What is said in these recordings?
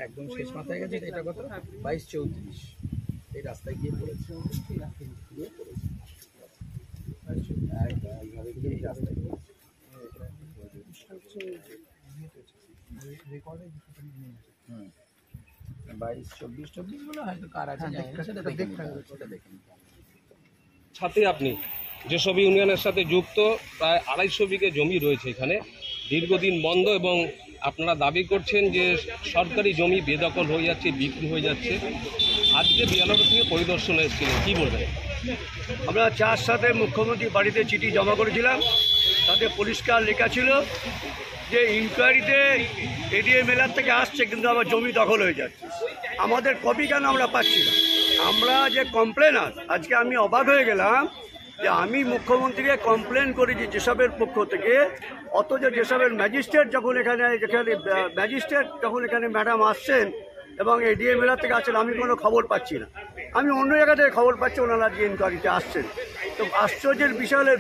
একদম শেষ মাথায় গেছে। এটা কত 22-34 এই রাস্তায় গিয়ে পড়েছে। হুম 22-24 বলে হয়তো কার আছে সাথে আপনি যেসব ইউনিয়নের সাথে যুক্ত প্রায় 250 বিঘে জমি রয়েছে এখানে, দীর্ঘদিন বন্ধ, এবং আপনারা দাবি করছেন যে সরকারি জমি বেদখল হয়ে যাচ্ছে, বিক্রি হয়ে যাচ্ছে। আজকে বিয়ালর থেকে পরিদর্শনে এসেছিলেন, কী বলবেন? আমরা 4 সাথে মুখ্যমন্ত্রী বাড়িতে চিঠি জমা করেছিলাম। তাতে পরিষ্কার লেখা ছিল যে ইনকোয়ারিতে এডিএ মেলার থেকে আসছে, কিন্তু আমার জমি দখল হয়ে যাচ্ছে। আমাদের কপি কেন আমরা পাচ্ছি না? আমরা যে কমপ্লেনার, আজকে আমি অবাক হয়ে গেলাম যে আমি মুখ্যমন্ত্রীকে কমপ্লেন করেছি যেসবের পক্ষ থেকে, অথচ যেসবের ম্যাজিস্ট্রেট যখন এখানে ম্যাডাম আসছেন এবং এডিএ মেলার থেকে আসছেন, আমি কোনো খবর পাচ্ছি না। আমি অন্য জায়গা থেকে খবর পাচ্ছি ওনারা যে ইনকোয়ারিতে আসছেন। তো আশ্চর্যের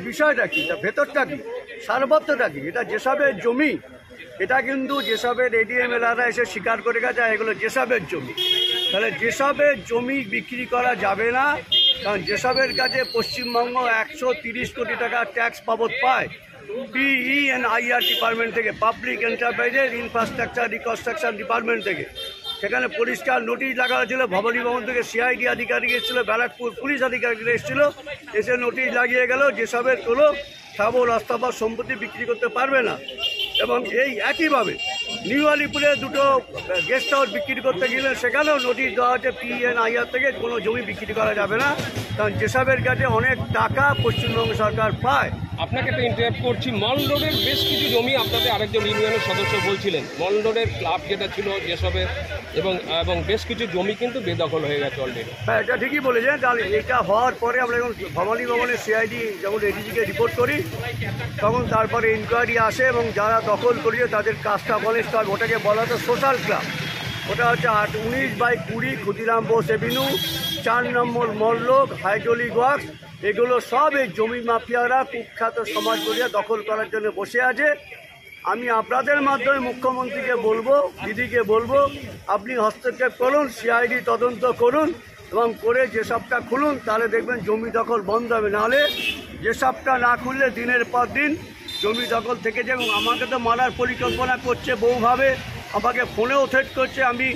বিষয়টা কী, তা ভেতরটা কী, সারবত্তটা কী? এটা যেসবের জমি, এটা কিন্তু যেসবের এডিএ মেলারা এসে স্বীকার করে গেছে এগুলো যেসবের জমি। তাহলে যেসবের জমি বিক্রি করা যাবে না, কারণ যেসবের কাছে পশ্চিমবঙ্গ 130 কোটি টাকা ট্যাক্স বাবদ পায় PENIR ডিপার্টমেন্ট থেকে, public enterprises infrastructure reconstruction department থেকে। সেখানে পরিষ্কার নোটিশ লাগা হয়েছিল। ভবানী ভবন থেকে CID আধিকারিক এসেছিল, ব্যারাকপুর পুলিশ আধিকারিকরা এসেছিল, এসে নোটিশ লাগিয়ে গেল যেসবের কোনো স্থাবর অস্থাবর সম্পত্তি বিক্রি করতে পারবে না। এবং এই একইভাবে নিউ আলিপুরে 2টো গেস্ট হাউস বিক্রি করতে গেলে সেখানেও নোটিশ দেওয়া হচ্ছে PENIR থেকে কোনো জমি বিক্রি করা যাবে না, কারণ যেসবের কাছে অনেক টাকা পশ্চিমবঙ্গ সরকার পায়। আপনাকে একটা ইন্টারাপ্ট করছি, মল রোডের বেশ কিছু জমি আপনাদের আরেকজন ইউনিয়নের সদস্য বলছিলেন, মল রোডের ক্লাব যেটা ছিল যেসবের, এবং বেশ কিছু জমি কিন্তু বেদখল হয়ে গেছে অলরেডি। হ্যাঁ, এটা ঠিকই বলেছেন। তাহলে এটা হওয়ার পরে আমরা যখন ভবানী ভবনের CID যখন ADG-কে রিপোর্ট করি, তখন তারপরে ইনকোয়ারি আসে এবং যারা দখল করেছে তাদের কাজটা বলে, ওটাকে বলা হতো সোশ্যাল ক্লাব। ওটা হচ্ছে 19/20 ক্ষুদিরাম বোস এভিনিউ, 4 নম্বর মল্লক, হাইড্রোলিক ওয়ার্কস। এগুলো সব এই জমি মাফিয়ারা কুখ্যাত সমাজ গড়িয়া দখল করার জন্য বসে আছে। আমি আপনাদের মাধ্যমে মুখ্যমন্ত্রীকে বলবো, দিদিকে বলবো, আপনি হস্তক্ষেপ করুন, CID তদন্ত করুন এবং করে যেসবটা খুলুন, তাহলে দেখবেন জমি দখল বন্ধ হবে। নাহলে যেসবটা না খুললে দিনের পর দিন জমি দখল থেকে যায়। এবং আমাকে তো মারার পরিকল্পনা করছে বহুভাবে, আমাকে ফোনেও থ্রেট করছে। আমি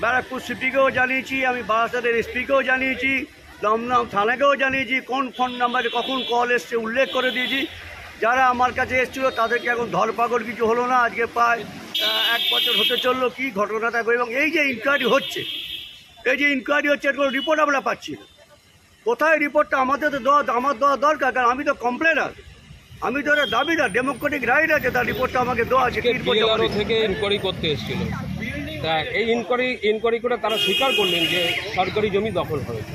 ব্যারাকপুর সিপিকেও জানিয়েছি, আমি বারাসাতের SPকেও জানিয়েছি, দমদম থানাকেও জানিয়েছি, কোন ফোন নাম্বারে কখন কল এসছে উল্লেখ করে দিয়েছি। যারা আমার কাছে এসেছিলো তাদেরকে এখন ধরপাকড় কিছু হলো না। আজকে প্রায় 1 বছর হতে চললো কি ঘটনাটা। এবং এই যে ইনকোয়ারি হচ্ছে, এর কোনো রিপোর্ট আমরা পাচ্ছি না। কোথায় রিপোর্টটা? আমাদের তো আমার দেওয়া দরকার, কারণ আমি তো কমপ্লেনার, আমি তো একটা দাবিদার, ডেমোক্রেটিক রাইট আছে, তার রিপোর্টটা আমাকে দেওয়া আছে। থেকে ইনকোয়ারি করতে এসেছিল, তা এই ইনকোয়ারি করে তারা স্বীকার করলেন যে সরকারি জমি দখল হয়েছে।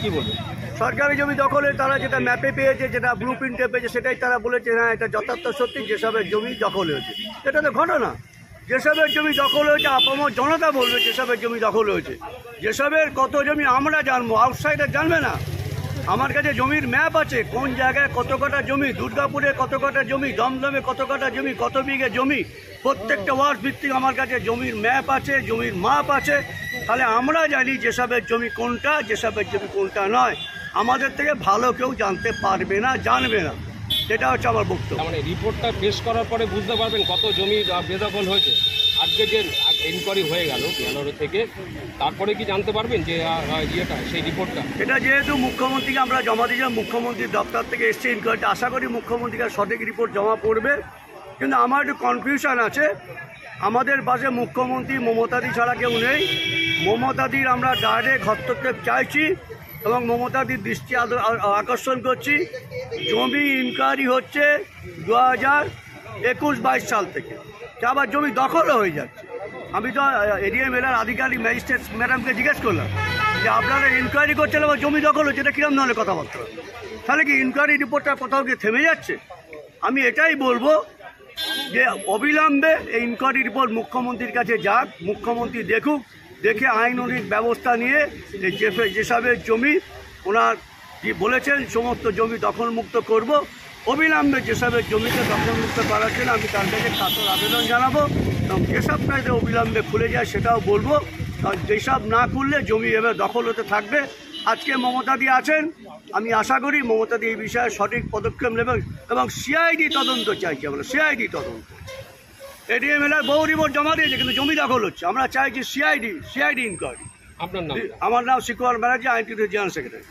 কী বলবেন? সরকারি জমি দখলে তারা যেটা ম্যাপে পেয়েছে, যেটা ব্লু প্রিন্টে পেয়েছে, সেটাই তারা বলেছে হ্যাঁ এটা যথার্থ সত্যি, যেসবের জমি দখল হয়েছে। এটা তো ঘটনা। যেসবের জমি দখল হয়েছে আপামর জনতা বলবে যেসবের জমি দখল হয়েছে। যেসবের কত জমি আমরা জানবো, আউটসাইডার জানবে না। আমার কাছে জমির ম্যাপ আছে, কোন জায়গায় কত কটা জমি, দুর্গাপুরে কত কটা জমি, দমদমে কত কটা জমি, কত বিঘে জমি, প্রত্যেকটা ওয়ার্ড ভিত্তিক আমার কাছে জমির ম্যাপ আছে, জমির মাপ আছে। তাহলে আমরা জানি যেসবের জমি কোনটা, যেসবের জমি কোনটা নয়। আমাদের থেকে ভালো কেউ জানতে পারবে না, জানবে না। সেটা হচ্ছে আমার বক্তব্য। মানে রিপোর্টটা পেশ করার পরে বুঝতে পারবেন কত জমি বেদখল হয়েছে। আজকে যে ইনকোয়ারি হয়ে গেল বিয়ালরে থেকে, তারপরে কি জানতে পারবেন যে ইয়েটা, সেই রিপোর্টটা? এটা যেহেতু মুখ্যমন্ত্রীকে আমরা জমা দিয়েছিলাম, মুখ্যমন্ত্রীর দপ্তর থেকে এসছে ইনকোয়ারিটা, আশা করি মুখ্যমন্ত্রীকে সঠিক রিপোর্ট জমা পড়বে। কিন্তু আমার একটু কনফিউশন আছে। আমাদের পাশে মুখ্যমন্ত্রী মমতাদি ছাড়া কেউ নেই। মমতাদির আমরা ডাইরেক্ট হস্তক্ষেপ চাইছি এবং মমতাদির দৃষ্টি আকর্ষণ করছি, জমি ইনকোয়ারি হচ্ছে 2021-22 সাল থেকে, আবার জমি দখলও হয়ে যাচ্ছে। আমি তো এরিয়া মেলার আধিকারিক ম্যাজিস্ট্রেট ম্যাডামকে জিজ্ঞেস করলাম যে আপনারা ইনকোয়ারি করছেন আবার জমি দখল হচ্ছে, এটা কিরম ধরনের কথাবার্তা? তাহলে কি ইনকোয়ারি রিপোর্টটা কোথাও গিয়ে থেমে যাচ্ছে? আমি এটাই বলবো যে অবিলম্বে এই ইনকোয়ারি রিপোর্ট মুখ্যমন্ত্রীর কাছে যাক, মুখ্যমন্ত্রী দেখুক, দেখে আইনানুগ ব্যবস্থা নিয়ে এই যেসবের জমি ওনার বলেছেন সমস্ত জমি দখলমুক্ত করব, অবিলম্বে যেসবের জমিকে দখলমুক্ত করার জন্য আমি তার কাছে কাতর আবেদন জানাবো এবং যেসব কাজে অবিলম্বে খুলে যায় সেটাও বলবো, কারণ যেসব না খুললে জমি এভাবে দখল হতে থাকবে। আজকে মমতাদি আছেন, আমি আশা করি মমতাদি এই বিষয়ে সঠিক পদক্ষেপ নেবেন এবং সিআইডি তদন্ত চাইছি আমরা, সিআইডি তদন্ত। এডিএমএলআর বহু রিপোর্ট জমা দিয়েছে কিন্তু জমি দখল হচ্ছে, আমরা চাইছি সিআইডি ইনকোয়ারি। আপনার নাম? আমার নাম শিকুয়ার ব্যানার্জি, আইনটিভির জেনারেল সেক্রেটারি।